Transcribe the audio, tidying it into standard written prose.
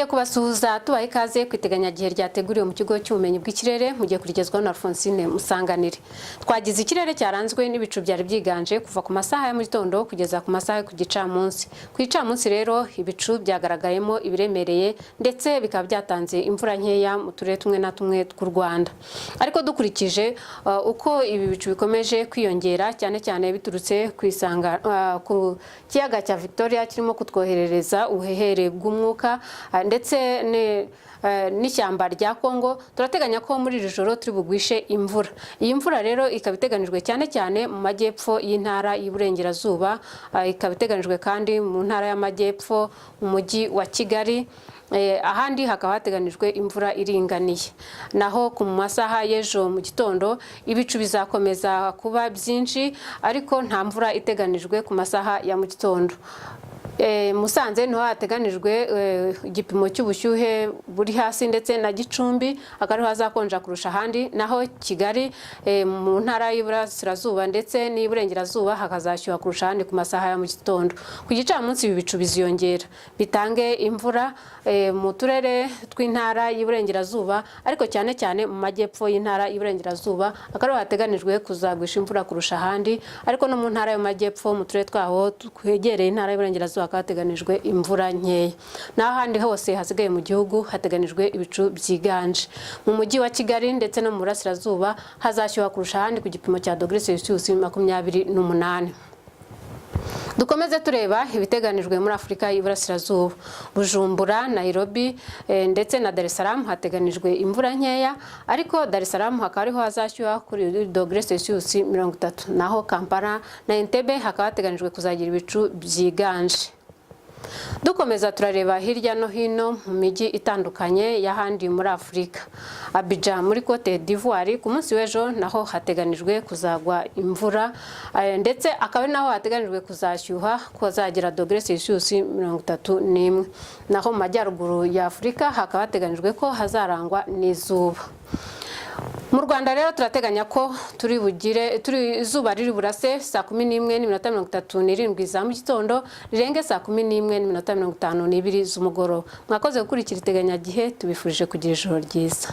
Kubasuhuza tubaha ikaze kwiteganyagihe ryateguriwe mu kigo cy'ubumenyi bw'ikirere mu gihe kurigezwaho na Alphonsine Musanganire. Twagize ikirere cyaranzwe n'ibicu byari byiganje kuva ku masaha ya mu gitondo kugeza ku masaha ku gicamunsi. Ku gicamunsi rero ibicu byagaragayemo ibiremereye ndetse bikaba byatanze imvura nkeya mu turere tumwe na tumwe tw'u Rwanda. Ariko dukurikije uko ibi bicu bikomeje kwiyongera cyane cyane biturutse ku kiyaga cya Victoria kirimo kutwoherereza ubuhehere bw'umwuka ndetse n'ishyamba rya Kongo, turateganya ko muri iri joro turi bugwishe imvura. Iyi mvura rero ikaba iteganijwe cyane cyane mu majyepfo y'intara y'Iburengerazuba, ikaba iteganijwe kandi mu ntara y'Amajyepfo mu mujyi wa Kigali. Ahandi hakaba hateganijwe imvura iringaniye. Naho ku masaha y'ejo mu gitondo ibicu bizakomeza kuba byinshi ariko nta mvura iteganijwe ku masaha ya mu gitondo. Musanze niho hateganijwe igipimo cy'ubushyuhe buri hasi ndetse na Gicumbi akariho hazakonja kurusha ahandi, naho Kigali mu ntara y'Iburasirazuba ndetse n'Iburengerazuba hakazashyuha kurusha ahandi ku masaha ya mu gitondo. Ku gicamunsi ibi bicu biziyongera bitange imvura mu turere tw'intara y'Iburengerazuba ariko cyane cyane mu majyepfo y'intara y'Iburengerazuba akariho hateganijwe kuzagwisha imvura kurusha ahandi, ariko no mu ntara y'Amajyepfo mu turere twaho twegereye intara y'Iburengerazuba hateganijwe imvura nkeya. N'ahandi hose hasigaye mu gihugu hateganijwe ibicu byiganje. Mu mujyi wa Kigali ndetse no mu Burasirazuba hazashyuha kurusha ahandi ku gipimo cya °C 28. Dukomeze tureba ibiteganijwe muri Afurika y'Iburasirazuba. Bujumbura, Nairobi ndetse na Dar es Salaam hateganijwe imvura nkeya, ariko Dar es Salaam hakaba ariho hazashyuha kuri °C 30. Naho Kampala na Entebbe hakaba hateganijwe kuzagira ibicu byiganje. Dukomeza turareba hirya no hino mu mijyi itandukanye y'ahandi muri Afurika. Abidjan muri Cote d'Ivoire ku munsi w'ejo naho hateganijwe kuzagwa imvura ndetse akaba naho hateganijwe kuzashyuha kuzagira °C 31. Naho mu majyaruguru ya Afurika hakaba hateganijwe ko hazarangwa n'izuba. Mu Rwanda rero turateganya ko izuba riri burase saa 11:37 za mu gitondo rirenge saa 11:52 z'umugoroba. Mwakoze gukurikira iteganyagihe, tubifurije kugira ijoro ryiza.